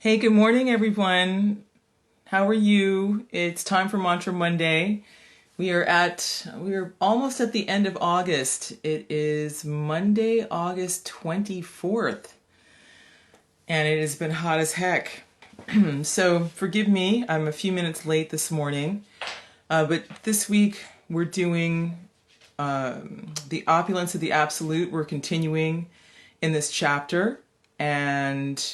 Hey, good morning, everyone. How are you? It's time for Mantra Monday. We are almost at the end of August. It is Monday, August 24th, and it has been hot as heck. So forgive me, I'm a few minutes late this morning, but this week we're doing the Opulence of the Absolute. We're continuing in this chapter, and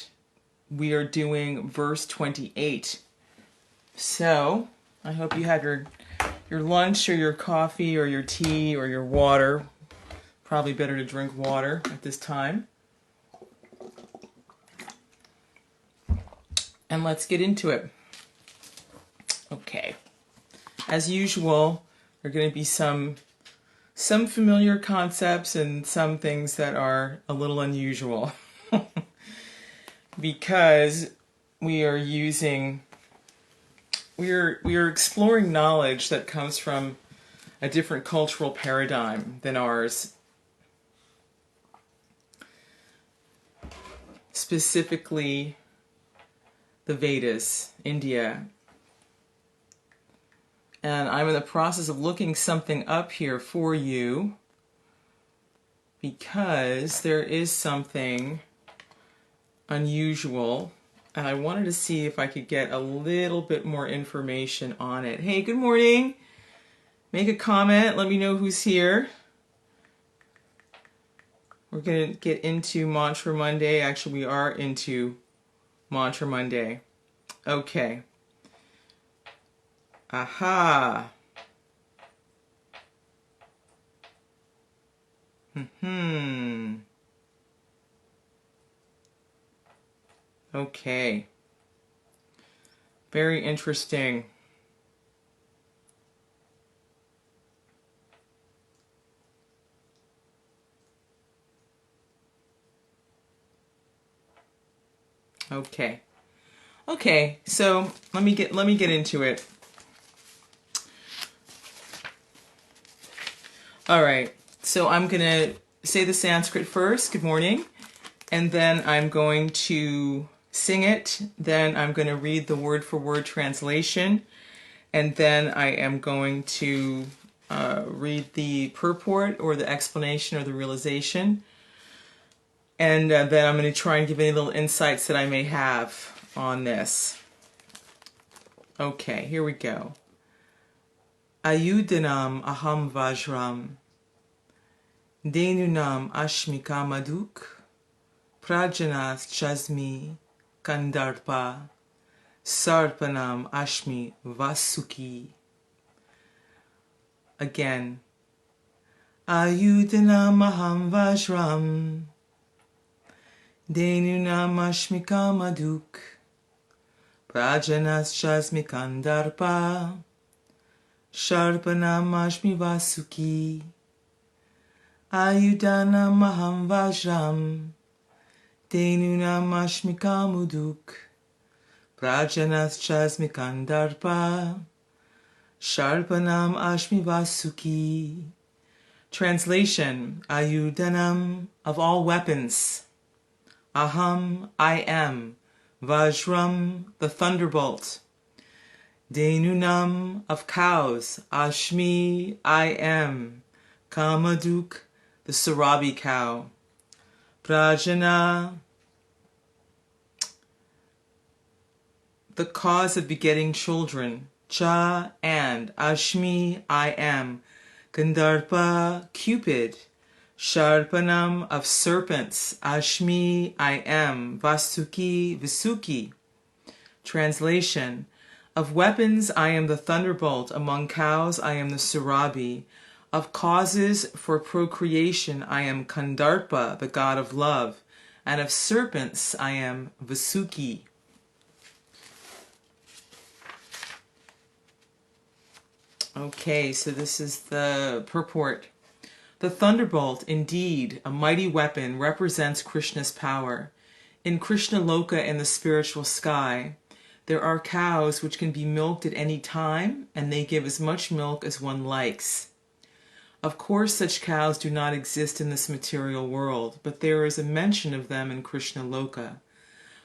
we are doing verse 28. So I hope you have your lunch or your coffee or your tea or your water. Probably better to drink water at this time. And let's get into it. Okay. As usual, there are going to be some familiar concepts and some things that are a little unusual. Because we are exploring knowledge that comes from a different cultural paradigm than ours. Specifically, the Vedas, India. And I'm in the process of looking something up here for you because there is something unusual, and I wanted to see if I could get a little bit more information on it. Hey, good morning. Make a comment. Let me know who's here. We're going to get into Mantra Monday. Actually, we are into Mantra Monday. Okay. Aha. Okay. Very interesting. Okay. Okay, so let me get into it. All right. So I'm going to say the Sanskrit first. Good morning. And then I'm going to sing it, then I'm going to read the word-for-word translation, and then I am going to read the purport or the explanation or the realization, and then I'm going to try and give any little insights that I may have on this. Okay, here we go. āyudhānām aham vajram, dhenūnām asmi kāma-dhuk, prajanaś cāsmi, Kandarpa, sarpāṇām asmi Vāsuki. Again. āyudhānām aham vajram, dhenūnām asmi kāma-dhuk, prajanaś cāsmi Kandarpa, sarpāṇām asmi Vāsuki. āyudhānām aham vajram, dhenūnām asmi kāma-dhuk, prajanaś cāsmi Kandarpa, sarpāṇām asmi Vāsuki. Translation: āyudhānām, of all weapons. Aham, I am. Vajram, the thunderbolt. Dhenūnām, of cows. Asmi, I am. Kāma-dhuk, the surabhi cow. Prajanaḥ, the cause of begetting children. Cha, and. Asmi, I am. Kandarpa, Cupid. Sarpāṇām, of serpents. Asmi, I am. Vāsuki. Translation: of weapons I am the thunderbolt, among cows I am the surabhi. Of causes for procreation I am Kandarpa, the god of love, and of serpents I am Vāsuki. Okay, so this is the purport. The thunderbolt, indeed, a mighty weapon, represents Kṛṣṇa's power. In Kṛṣṇaloka, in the spiritual sky, there are cows which can be milked at any time, and they give as much milk as one likes. Of course, such cows do not exist in this material world, but there is a mention of them in Kṛṣṇaloka.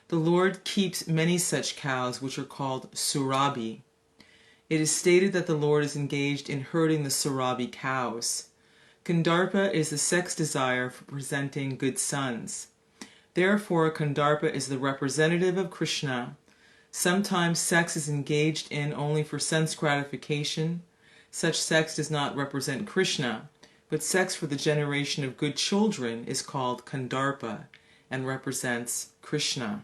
The Lord keeps many such cows, which are called surabhi. It is stated that the Lord is engaged in herding the surabhi cows. Kandarpa is the sex desire for presenting good sons. Therefore, Kandarpa is the representative of Kṛṣṇa. Sometimes sex is engaged in only for sense gratification. Such sex does not represent Kṛṣṇa, but sex for the generation of good children is called Kandarpa and represents Kṛṣṇa.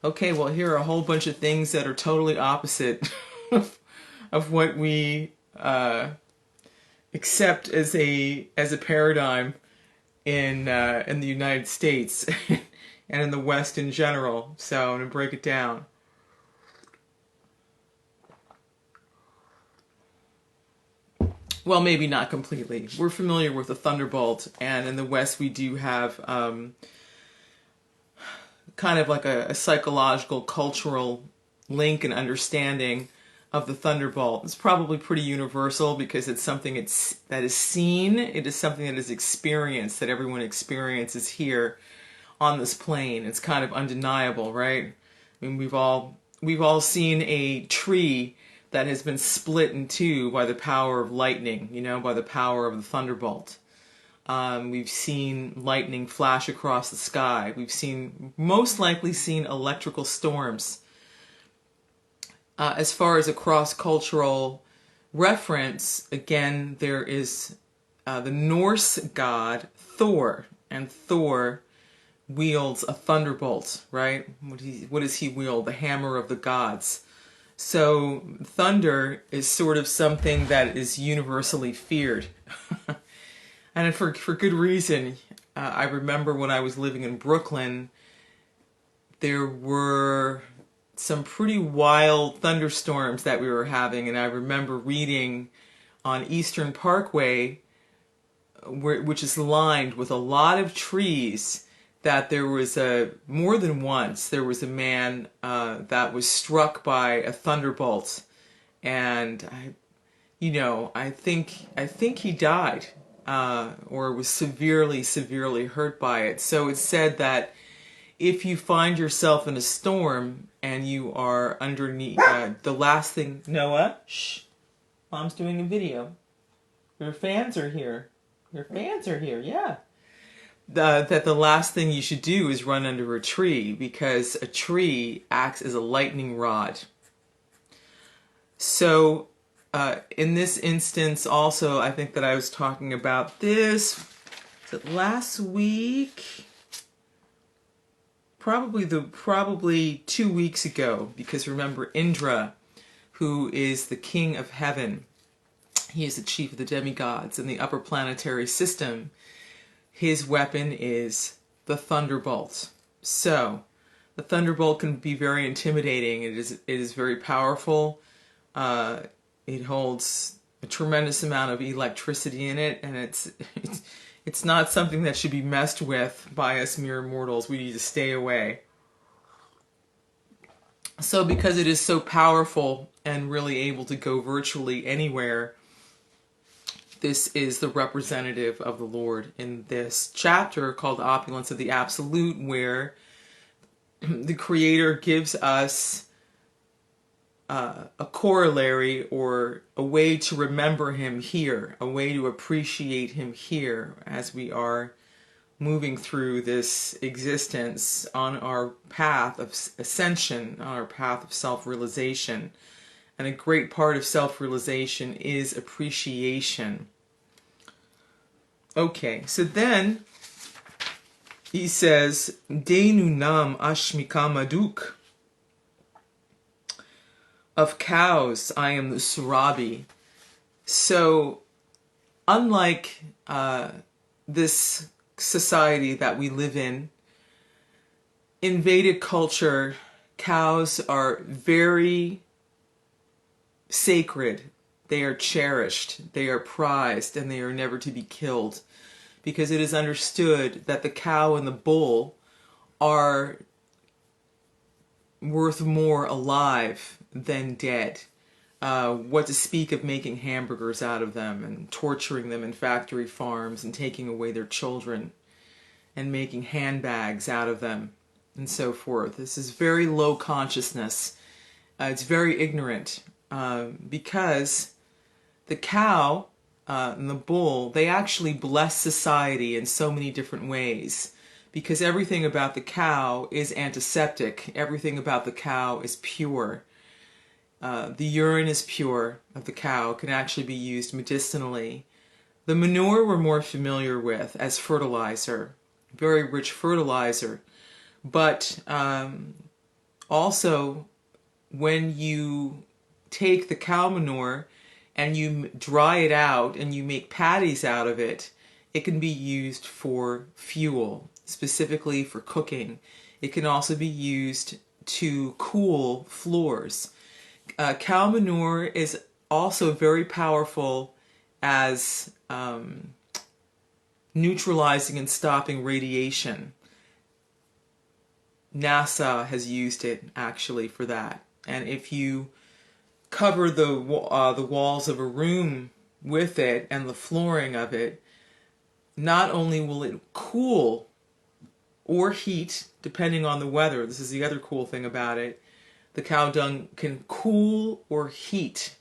Okay, well, here are a whole bunch of things that are totally opposite of what we accept as a paradigm in the United States and in the West in general. So I'm going to break it down. Well, maybe not completely. We're familiar with the thunderbolt, and in the West we do have kind of like a psychological, cultural link and understanding of the thunderbolt. It's probably pretty universal because it's something that is seen. It is something that is experienced, that everyone experiences here on this plane. It's kind of undeniable, right? I mean, we've all seen a tree that has been split in two by the power of lightning, by the power of the thunderbolt. We've seen lightning flash across the sky. We've most likely seen electrical storms. As far as a cross-cultural reference, again, there is the Norse god Thor, and Thor wields a thunderbolt, right? What does he wield? The hammer of the gods. So thunder is sort of something that is universally feared. And for good reason. I remember when I was living in Brooklyn, there were some pretty wild thunderstorms that we were having, and I remember reading on Eastern Parkway, which is lined with a lot of trees, that there was more than once there was a man that was struck by a thunderbolt, and I think he died or was severely hurt by it. So it's said that if you find yourself in a storm and you are underneath, the last thing, Noah, shh, Mom's doing a video. Your fans are here. Yeah. That the last thing you should do is run under a tree, because a tree acts as a lightning rod. So in this instance also, I think that I was talking about this last week, probably 2 weeks ago, because remember Indra, who is the king of heaven, he is the chief of the demigods in the upper planetary system. His weapon is the thunderbolt. So the thunderbolt can be very intimidating. It is very powerful. It holds a tremendous amount of electricity in it, and it's not something that should be messed with by us mere mortals. We need to stay away. So because it is so powerful and really able to go virtually anywhere, this is the representative of the Lord in this chapter called Opulence of the Absolute, where the Creator gives us a corollary, or a way to remember Him here, a way to appreciate Him here as we are moving through this existence on our path of ascension, on our path of self-realization. And a great part of self-realization is appreciation. Okay, so then he says, dhenūnām asmi kāma-dhuk. Of cows, I am the surabhi. So, unlike this society that we live in Vedic culture, cows are very sacred. They are cherished, they are prized, and they are never to be killed, because it is understood that the cow and the bull are worth more alive than dead. What to speak of making hamburgers out of them and torturing them in factory farms and taking away their children and making handbags out of them. and so forth. This is very low consciousness. It's very ignorant because the cow and the bull, they actually bless society in so many different ways, because everything about the cow is antiseptic. Everything about the cow is pure. The urine is pure of the cow, can actually be used medicinally. The manure we're more familiar with as fertilizer, very rich fertilizer. But also, when you take the cow manure and you dry it out and you make patties out of it, it can be used for fuel, specifically for cooking. It can also be used to cool floors. Cow manure is also very powerful as neutralizing and stopping radiation. NASA has used it actually for that. And if you cover the walls of a room with it and the flooring of it, not only will it cool or heat, depending on the weather. This is the other cool thing about it. The cow dung can cool or heat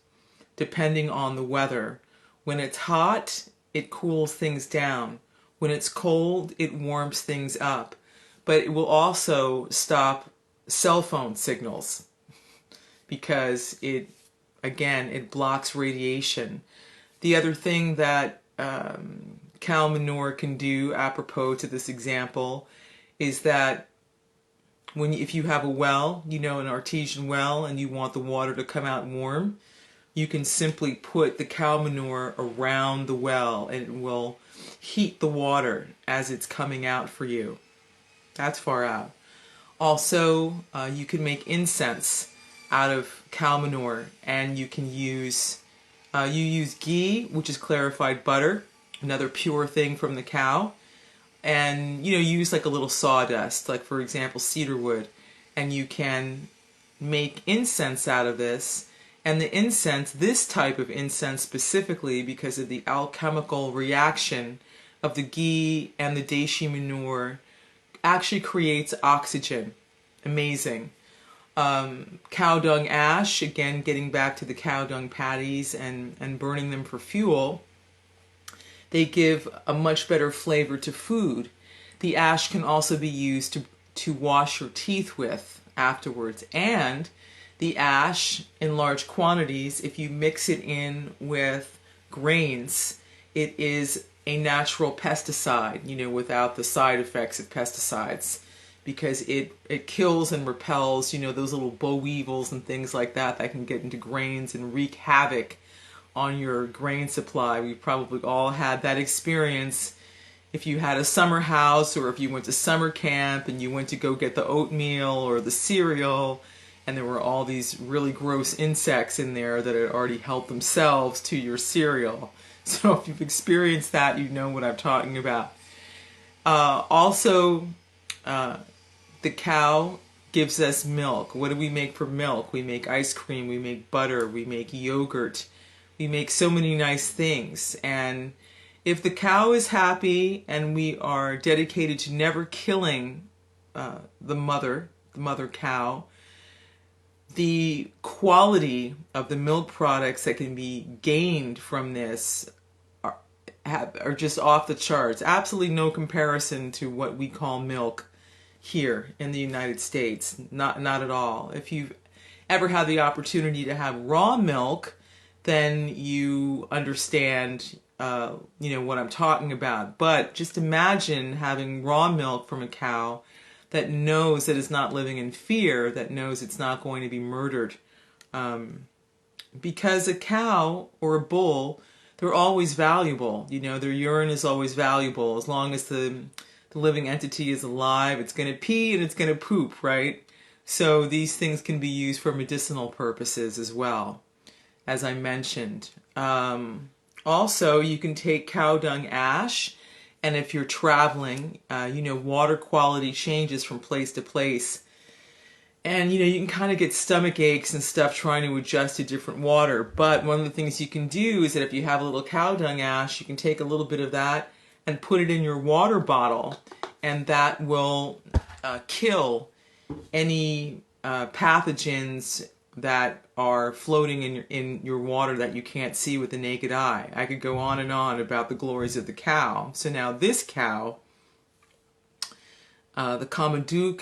depending on the weather. When it's hot, it cools things down. When it's cold, it warms things up. But it will also stop cell phone signals because it blocks radiation. The other thing that cow manure can do, apropos to this example, is that if you have a well, an artesian well, and you want the water to come out warm, you can simply put the cow manure around the well and it will heat the water as it's coming out for you. That's far out. Also, you can make incense out of cow manure, and you can use ghee, which is clarified butter, another pure thing from the cow, and use like a little sawdust, like for example cedar wood, and you can make incense out of this. And the incense, this type of incense specifically, because of the alchemical reaction of the ghee and the deshi manure, actually creates oxygen. Amazing. Cow dung ash, again getting back to the cow dung patties and burning them for fuel, they give a much better flavor to food. The ash can also be used to wash your teeth with afterwards. And the ash, in large quantities, if you mix it in with grains, it is a natural pesticide, without the side effects of pesticides, because it kills and repels, those little boll weevils and things like that can get into grains and wreak havoc on your grain supply. We've probably all had that experience. If you had a summer house, or if you went to summer camp and you went to go get the oatmeal or the cereal, and there were all these really gross insects in there that had already helped themselves to your cereal. So if you've experienced that, you know what I'm talking about. Also, the cow gives us milk. What do we make for milk? We make ice cream, we make butter, we make yogurt, we make so many nice things. And if the cow is happy and we are dedicated to never killing the mother cow, the quality of the milk products that can be gained from this are just off the charts. Absolutely no comparison to what we call milk here in the United States. Not at all. If you've ever had the opportunity to have raw milk, then you understand what I'm talking about. But just imagine having raw milk from a cow that knows that it's not living in fear, that knows it's not going to be murdered. Because a cow or a bull, they're always valuable. Their urine is always valuable. As long as the living entity is alive, it's going to pee and it's going to poop, right? So these things can be used for medicinal purposes as well, as I mentioned. Also, you can take cow dung ash, and if you're traveling, water quality changes from place to place. And, you can kind of get stomach aches and stuff trying to adjust to different water. But one of the things you can do is that if you have a little cow dung ash, you can take a little bit of that and put it in your water bottle. And that will kill any pathogens that are floating in your water that you can't see with the naked eye. I could go on and on about the glories of the cow. So now this cow, the kāma-dhuk,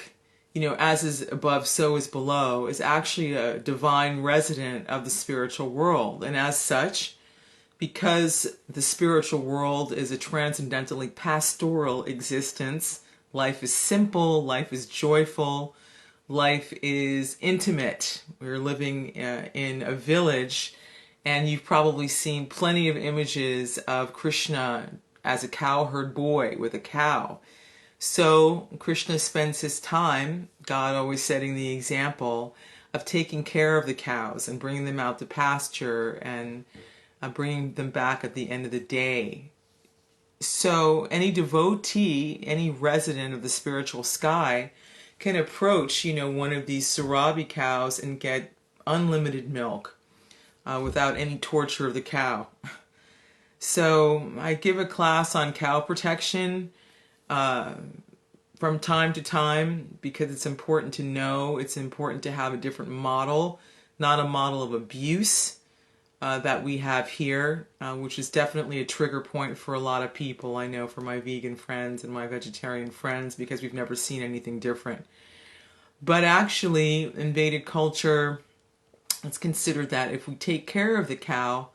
as is above, so is below, is actually a divine resident of the spiritual world. And as such, because the spiritual world is a transcendentally pastoral existence, life is simple, life is joyful, life is intimate. We're living in a village, and you've probably seen plenty of images of Kṛṣṇa as a cowherd boy with a cow. So Kṛṣṇa spends his time, God always setting the example, of taking care of the cows and bringing them out to pasture and bringing them back at the end of the day. So any devotee, any resident of the spiritual sky can approach, one of these surabhi cows and get unlimited milk without any torture of the cow. So I give a class on cow protection from time to time because it's important to know, it's important to have a different model, not a model of abuse that we have here, which is definitely a trigger point for a lot of people. I know for my vegan friends and my vegetarian friends, because we've never seen anything different. But actually, in Vedic culture, it's considered that if we take care of the cow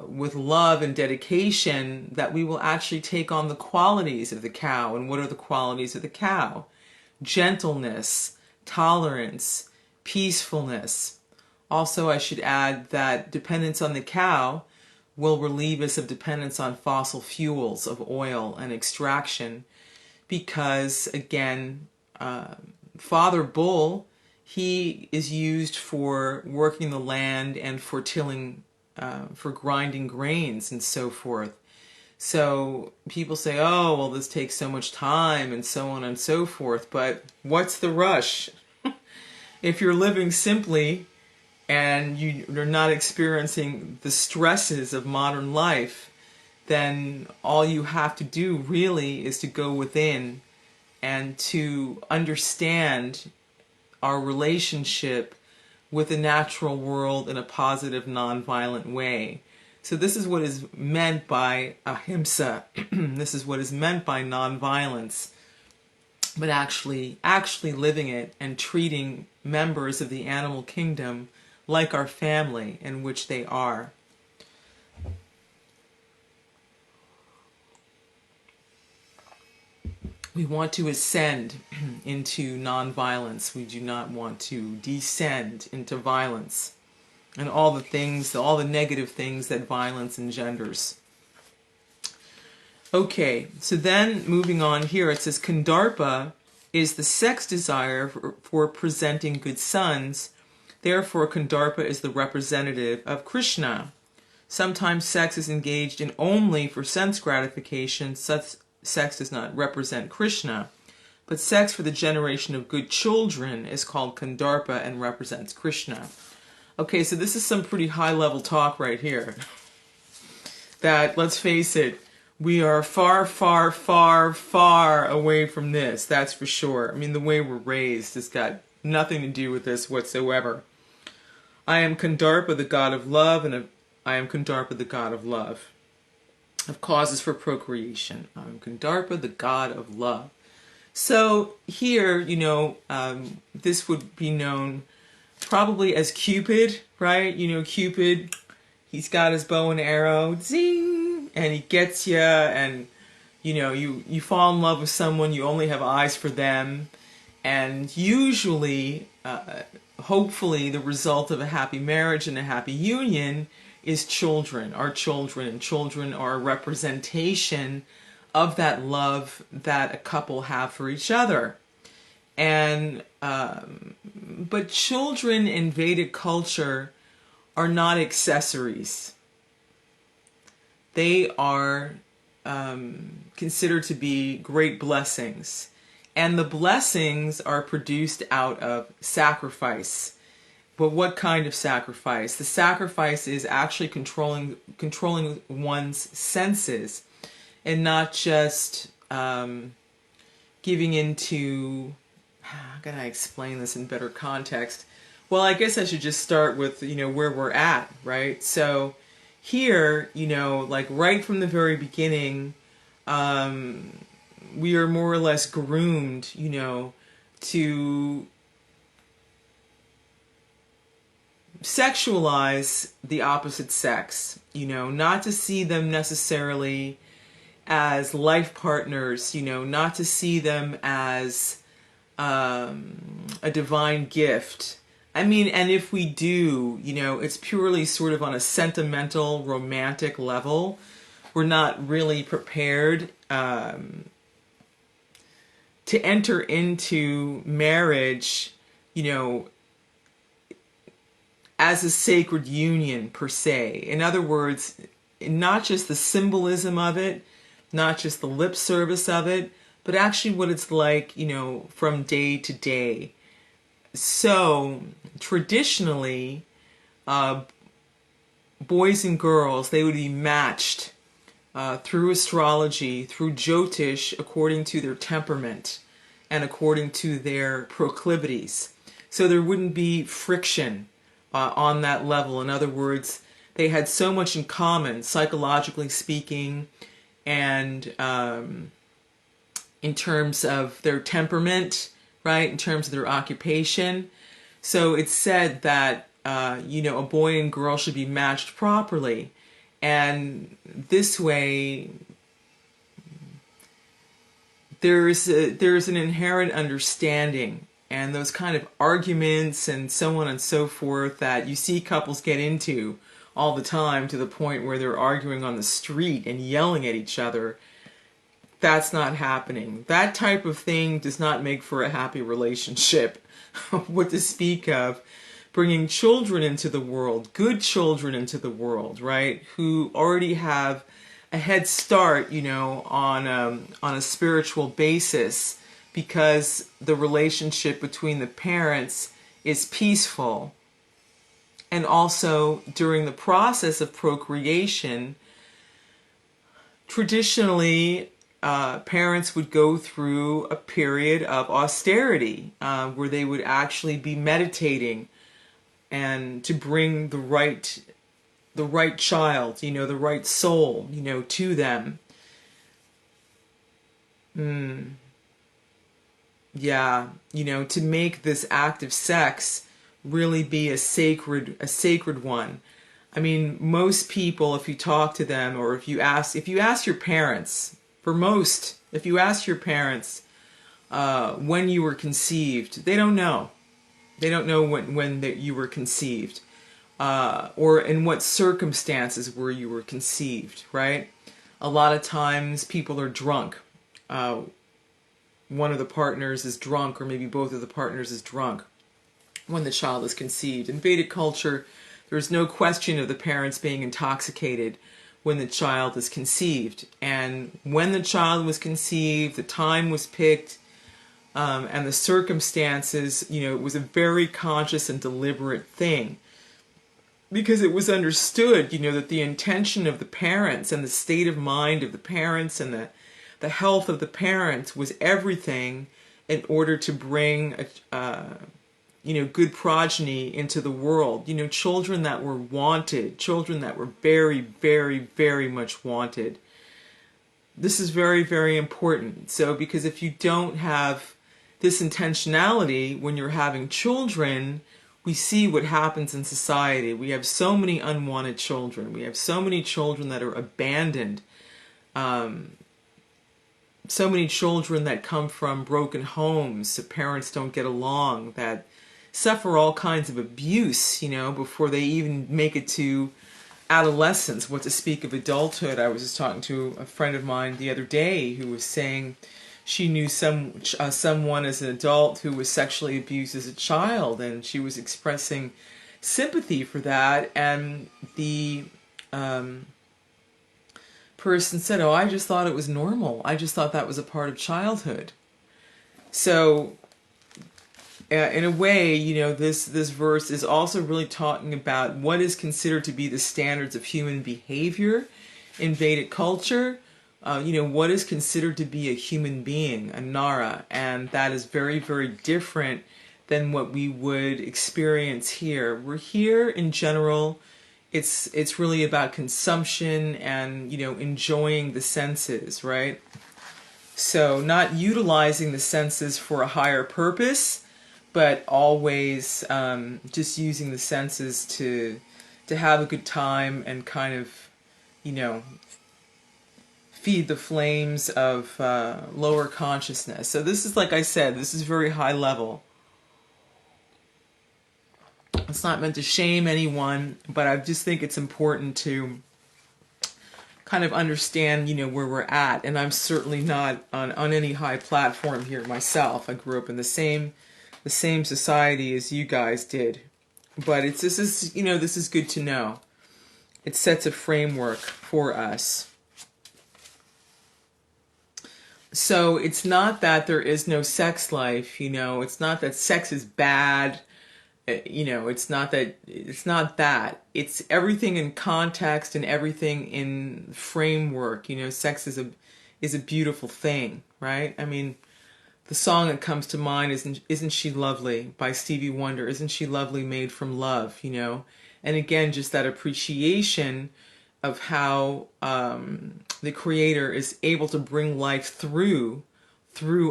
with love and dedication, that we will actually take on the qualities of the cow. And what are the qualities of the cow? Gentleness, tolerance, peacefulness. Also, I should add that dependence on the cow will relieve us of dependence on fossil fuels of oil and extraction, because, again, Father Bull, he is used for working the land and for tilling, for grinding grains and so forth. So people say, oh, well, this takes so much time and so on and so forth, but what's the rush? If you're living simply and you're not experiencing the stresses of modern life, then all you have to do really is to go within and to understand our relationship with the natural world in a positive, non-violent way. So this is what is meant by ahimsa. This is what is meant by non-violence. But actually living it and treating members of the animal kingdom like our family, in which they are. We want to ascend into non-violence. We do not want to descend into violence and all the things, all the negative things that violence engenders. Okay, so then moving on here, it says Kandarpa is the sex desire for presenting good sons. Therefore, Kandarpa is the representative of Kṛṣṇa. Sometimes sex is engaged in only for sense gratification. Such sex does not represent Kṛṣṇa. But sex for the generation of good children is called Kandarpa and represents Kṛṣṇa. Okay, so this is some pretty high-level talk right here. That, let's face it, we are far, far, far, far away from this, that's for sure. I mean, the way we're raised has got nothing to do with this whatsoever. I am Kandarpa, the god of love, and I am Kandarpa, the god of love, of causes for procreation. I am Kandarpa, the god of love. So here, this would be known probably as Cupid, right? Cupid, he's got his bow and arrow, zing, and he gets you, and, you fall in love with someone, you only have eyes for them, and usually, hopefully, the result of a happy marriage and a happy union is children, our children, and children are a representation of that love that a couple have for each other. And but children in Vedic culture are not accessories. They are considered to be great blessings. And the blessings are produced out of sacrifice. But what kind of sacrifice? The sacrifice is actually controlling one's senses and not just giving into, how can I explain this in better context? Well, I guess I should just start with, where we're at, right? So here, like right from the very beginning, we are more or less groomed, to sexualize the opposite sex, not to see them necessarily as life partners, not to see them as a divine gift. I mean, and if we do, it's purely sort of on a sentimental, romantic level. We're not really prepared to enter into marriage, as a sacred union per se. In other words, not just the symbolism of it, not just the lip service of it, but actually what it's like, from day to day. So traditionally, boys and girls, they would be matched through astrology, through Jyotish, according to their temperament and according to their proclivities. So there wouldn't be friction on that level. In other words, they had so much in common, psychologically speaking, and in terms of their temperament, right, in terms of their occupation. So it's said that, a boy and girl should be matched properly. And this way, there's an inherent understanding, and those kind of arguments and so on and so forth that you see couples get into all the time, to the point where they're arguing on the street and yelling at each other. That's not happening. That type of thing does not make for a happy relationship. What to speak of bringing children into the world, good children into the world, right? Who already have a head start, on a spiritual basis, because the relationship between the parents is peaceful. And also during the process of procreation, traditionally, parents would go through a period of austerity, where they would actually be meditating and to bring the right child, the right soul, to them. Yeah, to make this act of sex really be a sacred one. I mean, most people, if you talk to them, or if you ask your parents, if you ask your parents when you were conceived, they don't know. They don't know when you were conceived, or in what circumstances where you were conceived, right? A lot of times people are drunk. One of the partners is drunk, or maybe both of the partners is drunk when the child is conceived. In Vedic culture, there's no question of the parents being intoxicated when the child is conceived. And when the child was conceived, the time was picked, and the circumstances, it was a very conscious and deliberate thing. Because it was understood, that the intention of the parents and the state of mind of the parents and the health of the parents was everything in order to bring good progeny into the world. Children that were wanted, children that were very, very, very much wanted. This is very, very important. So, because if you don't have this intentionality when you're having children, we see what happens in society. We have so many unwanted children. We have so many children that are abandoned. So many children that come from broken homes, the parents don't get along, that suffer all kinds of abuse, before they even make it to adolescence, what to speak of adulthood. I was just talking to a friend of mine the other day who was saying she knew someone as an adult who was sexually abused as a child, and she was expressing sympathy for that, and the person said, "Oh, I just thought it was normal. I just thought that was a part of childhood." So in a way, this verse is also really talking about what is considered to be the standards of human behavior in Vedic culture, what is considered to be a human being, a nara, and that is very, very different than what we would experience here. We're here in general. It's really about consumption and enjoying the senses, right? So not utilizing the senses for a higher purpose, but always just using the senses to have a good time and kind of feed the flames of lower consciousness. So this is, like I said, this is very high level. It's not meant to shame anyone, but I just think it's important to kind of understand, where we're at. And I'm certainly not on any high platform here myself. I grew up in the same society as you guys did. But this is good to know. It sets a framework for us. So it's not that there is no sex life, it's not that sex is bad. It's not that. It's everything in context and everything in framework. Sex is a beautiful thing, right? I mean, the song that comes to mind is "Isn't She Lovely" by Stevie Wonder. Isn't she lovely, made from love? And again, just that appreciation of how the Creator is able to bring life through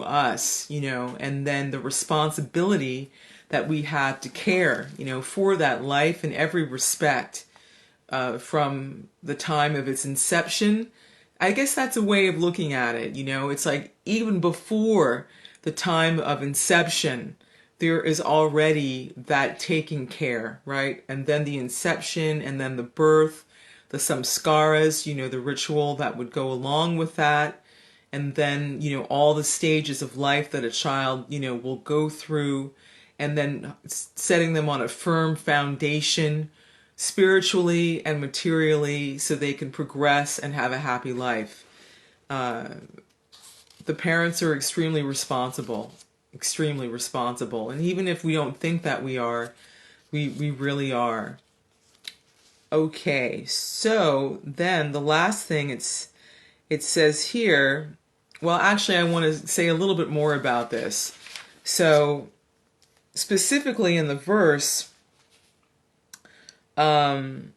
us, and then the responsibility that we have to care, for that life in every respect, from the time of its inception. I guess that's a way of looking at it. It's like even before the time of inception, there is already that taking care, right? And then the inception, and then the birth, the samskaras, the ritual that would go along with that. And then, all the stages of life that a child, will go through, and then setting them on a firm foundation spiritually and materially so they can progress and have a happy life. The parents are extremely responsible. And even if we don't think that we are, we really are. Okay, so then the last thing it says here, well, actually I want to say a little bit more about this. So specifically in the verse, in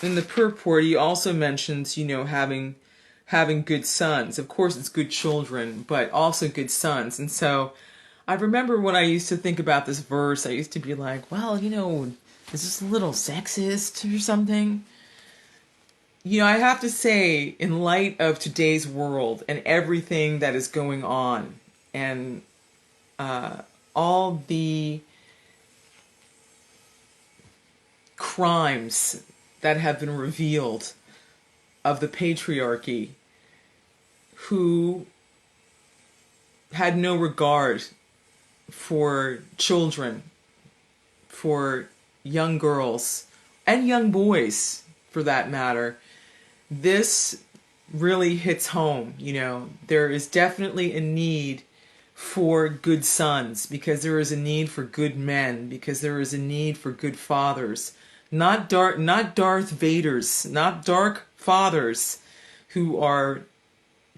the purport, he also mentions, having good sons. Of course, it's good children, but also good sons. And so I remember when I used to think about this verse, I used to be like, well, is this a little sexist or something? I have to say, in light of today's world and everything that is going on, and all the crimes that have been revealed of the patriarchy, who had no regard for children, for young girls, and young boys, for that matter, this really hits home. There is definitely a need for good sons, because there is a need for good men, because there is a need for good fathers, not Darth Vaders, not dark fathers who are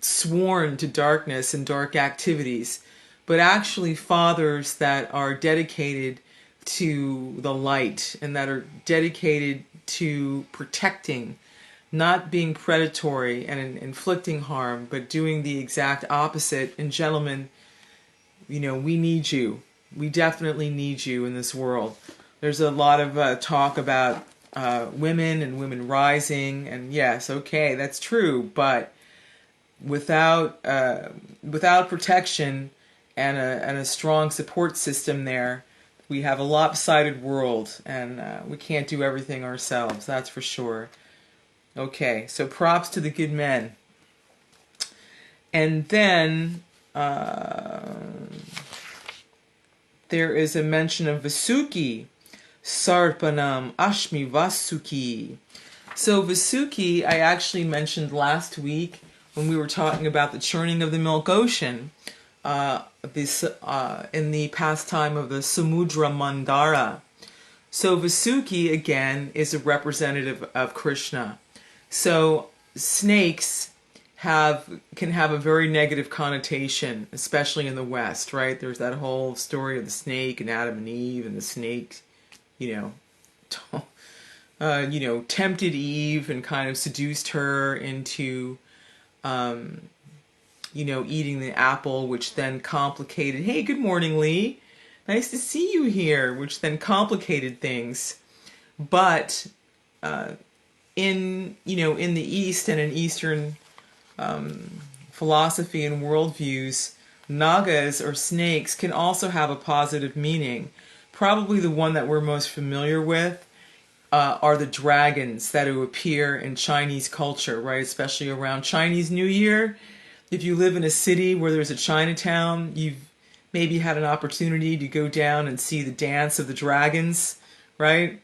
sworn to darkness and dark activities, but actually fathers that are dedicated to the light and that are dedicated to protecting, not being predatory and inflicting harm, but doing the exact opposite. And gentlemen, we need you. We definitely need you in this world. There's a lot of talk about women and women rising, and yes, okay, that's true, but without protection and a strong support system there, we have a lopsided world, and we can't do everything ourselves, that's for sure. Okay, so props to the good men. And then there is a mention of Vāsuki, sarpāṇām, asmi, Vāsuki. So Vāsuki, I actually mentioned last week when we were talking about the churning of the milk ocean, in the pastime of the Samudra Mandara. So Vāsuki, again, is a representative of Kṛṣṇa. So snakes can have a very negative connotation, especially in the West, right? There's that whole story of the snake and Adam and Eve, and the snake, you know, tempted Eve and kind of seduced her into, eating the apple, which then complicated. Hey, good morning, Lee. Nice to see you here, which then complicated things. But in the East and in Eastern philosophy and worldviews, nagas or snakes can also have a positive meaning. Probably the one that we're most familiar with are the dragons that will appear in Chinese culture, right? Especially around Chinese New Year. If you live in a city where there's a Chinatown, you've maybe had an opportunity to go down and see the dance of the dragons, right?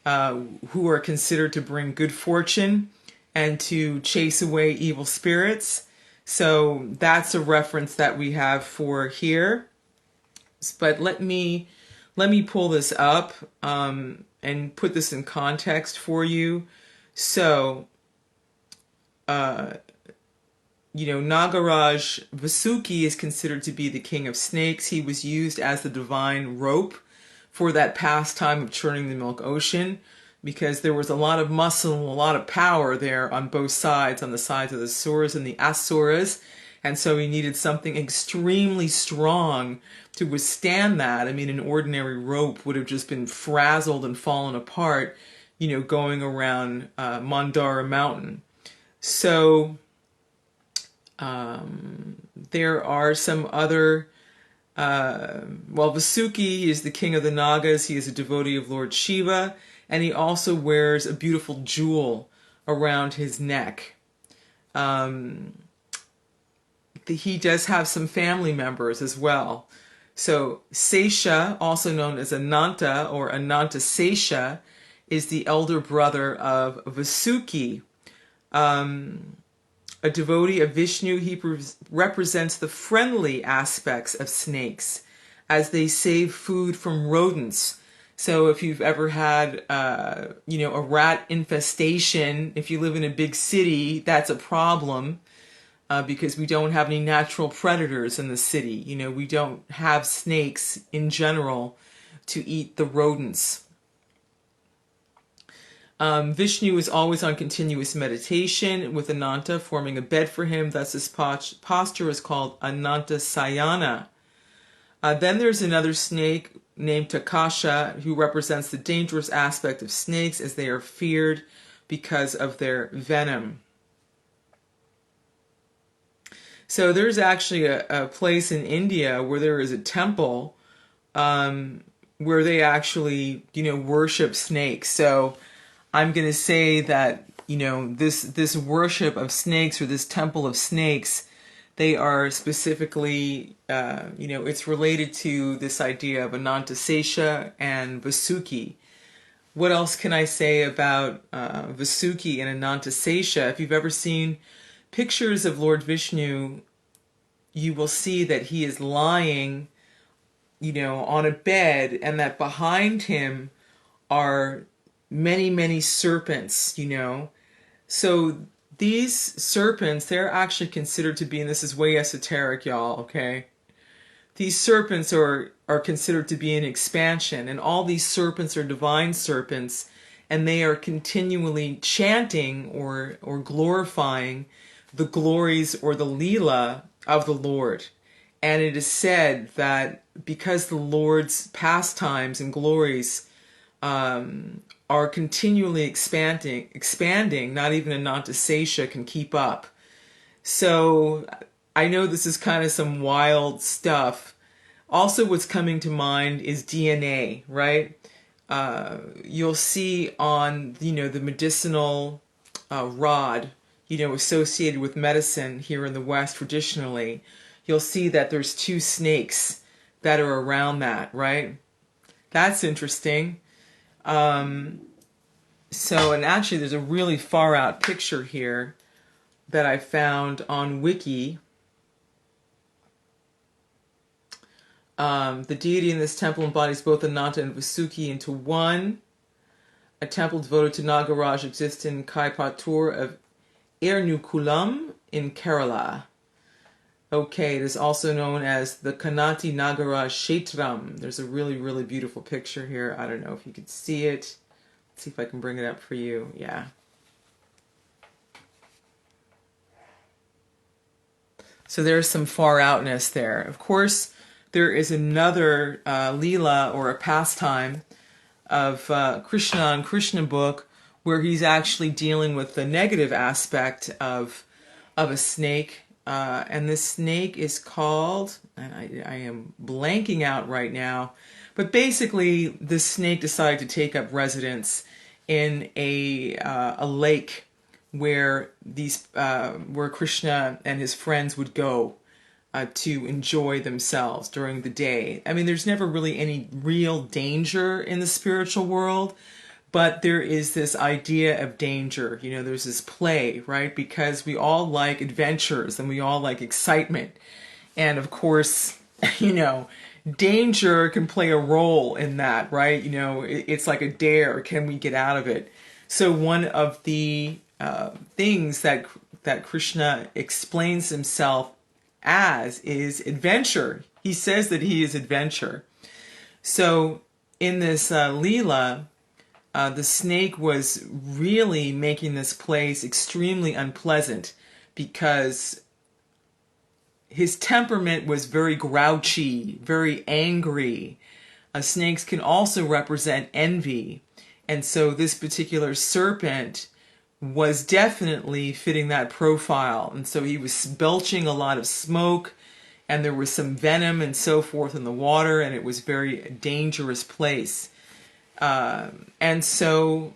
Who are considered to bring good fortune and to chase away evil spirits. So that's a reference that we have for here. But let me pull this up and put this in context for you. So, Nagaraj Vāsuki is considered to be the king of snakes. He was used as the divine rope for that pastime of churning the milk ocean, because there was a lot of muscle and a lot of power there on both sides, on the sides of the Suras and the Asuras. And so he needed something extremely strong to withstand that. I mean, an ordinary rope would have just been frazzled and fallen apart, going around Mandara Mountain. So there are some other, Vāsuki is the king of the Nagas. He is a devotee of Lord Shiva, and he also wears a beautiful jewel around his neck. He does have some family members as well. So Sesha, also known as Ananta or Ananta Sesha, is the elder brother of Vāsuki. A devotee of Vishnu, he represents the friendly aspects of snakes as they save food from rodents. So if you've ever had, a rat infestation, if you live in a big city, that's a problem because we don't have any natural predators in the city. We don't have snakes in general to eat the rodents. Vishnu is always on continuous meditation with Ananta forming a bed for him. Thus his posture is called Ananta Sayana. Then there's another snake named Takasha, who represents the dangerous aspect of snakes as they are feared because of their venom. So there's actually a place in India where there is a temple where they actually, worship snakes. So I'm going to say that, this worship of snakes, or this temple of snakes, they are specifically, it's related to this idea of Anantasesha and Vāsuki. What else can I say about Vāsuki and Anantasesha? If you've ever seen pictures of Lord Vishnu, you will see that he is lying, on a bed, and that behind him are many, many serpents, So these serpents, they're actually considered to be, and this is way esoteric, y'all, okay? These serpents are considered to be an expansion, and all these serpents are divine serpents, and they are continually chanting or glorifying the glories or the Leela of the Lord. And it is said that because the Lord's pastimes and glories are continually expanding, not even Anantasesha can keep up. So I know this is kind of some wild stuff. Also, what's coming to mind is DNA, right? You'll see on, the medicinal rod, associated with medicine here in the West traditionally, you'll see that there's two snakes that are around that, right? That's interesting. So, and actually there's a really far out picture here that I found on Wiki The deity in this temple embodies both Ananta and Vāsuki into one. A temple devoted to Nagaraj exists in Kaipatur of Ernakulam in Kerala. Okay, it is also known as the Kanati Nagaraj Kshetram. There's a really, really beautiful picture here. I don't know if you can see it. Let's see if I can bring it up for you. Yeah. So there's some far outness there. Of course, there is another Leela or a pastime of Kṛṣṇa and Kṛṣṇa book where he's actually dealing with the negative aspect of a snake. And this snake is called, and I am blanking out right now, but basically this snake decided to take up residence in a lake where where Kṛṣṇa and his friends would go to enjoy themselves during the day. I mean, there's never really any real danger in the spiritual world, but there is this idea of danger. You know, there's this play, right? Because we all like adventures and we all like excitement. And of course, you know, danger can play a role in that, right? You know, it's like a dare. Can we get out of it? So one of the things that Kṛṣṇa explains himself as is adventure. He says that he is adventure. So in this Leela, the snake was really making this place extremely unpleasant because his temperament was very grouchy, very angry. Snakes can also represent envy. And so this particular serpent was definitely fitting that profile. And so he was belching a lot of smoke, and there was some venom and so forth in the water, and it was a very dangerous place. And so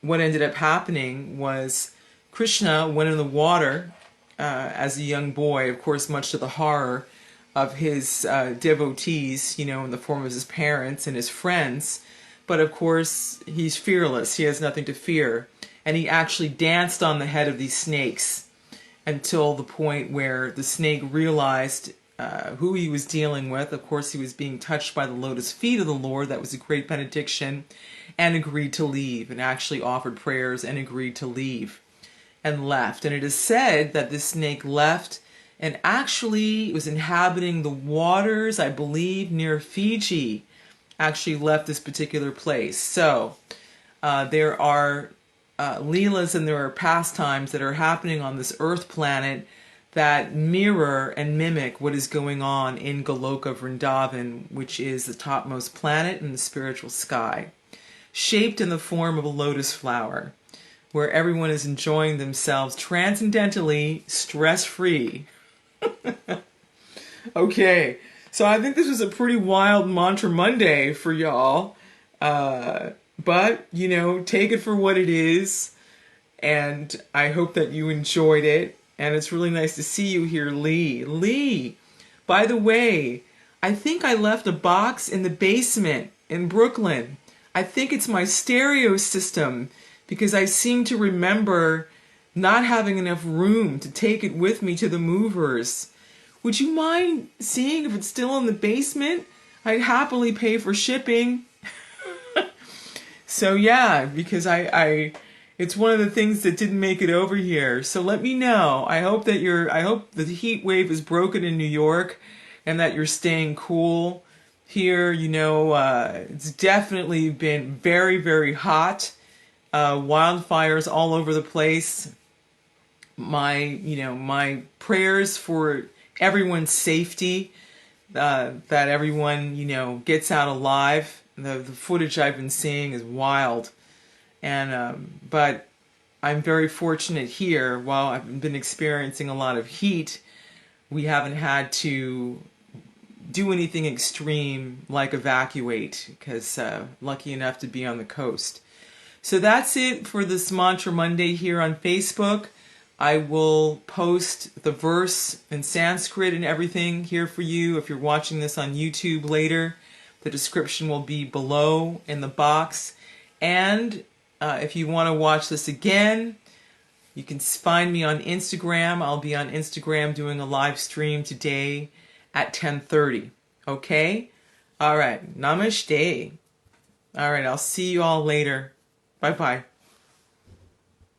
what ended up happening was Kṛṣṇa went in the water as a young boy, of course, much to the horror of his devotees, you know, in the form of his parents and his friends. But of course, he's fearless. He has nothing to fear. And he actually danced on the head of these snakes until the point where the snake realized who he was dealing with. Of course, he was being touched by the lotus feet of the Lord. That was a great benediction, and agreed to leave, and actually offered prayers and agreed to leave and left. And it is said that this snake left and actually was inhabiting the waters, I believe, near Fiji, actually left this particular place. So there are Leelas and there are pastimes that are happening on this earth planet that mirror and mimic what is going on in Goloka Vrindavan, which is the topmost planet in the spiritual sky, shaped in the form of a lotus flower, where everyone is enjoying themselves transcendentally, stress-free. Okay, so I think this was a pretty wild Mantra Monday for y'all. But, you know, take it for what it is, and I hope that you enjoyed it, and it's really nice to see you here, Lee. Lee, by the way, I think I left a box in the basement in Brooklyn. I think it's my stereo system, because I seem to remember not having enough room to take it with me to the movers. Would you mind seeing if it's still in the basement? I'd happily pay for shipping. So yeah, because it's one of the things that didn't make it over here. So let me know. I hope the heat wave is broken in New York and that you're staying cool here. You know, it's definitely been very, very hot. Wildfires all over the place. My prayers for everyone's safety, that everyone, gets out alive. The footage I've been seeing is wild, and but I'm very fortunate here. While I've been experiencing a lot of heat, we haven't had to do anything extreme like evacuate, because lucky enough to be on the coast. So that's it for this Mantra Monday here on Facebook. I will post the verse in Sanskrit and everything here for you if you're watching this on YouTube later. The description will be below in the box. And if you want to watch this again, you can find me on Instagram. I'll be on Instagram doing a live stream today at 10:30. Okay? All right. Namaste. All right. I'll see you all later. Bye-bye.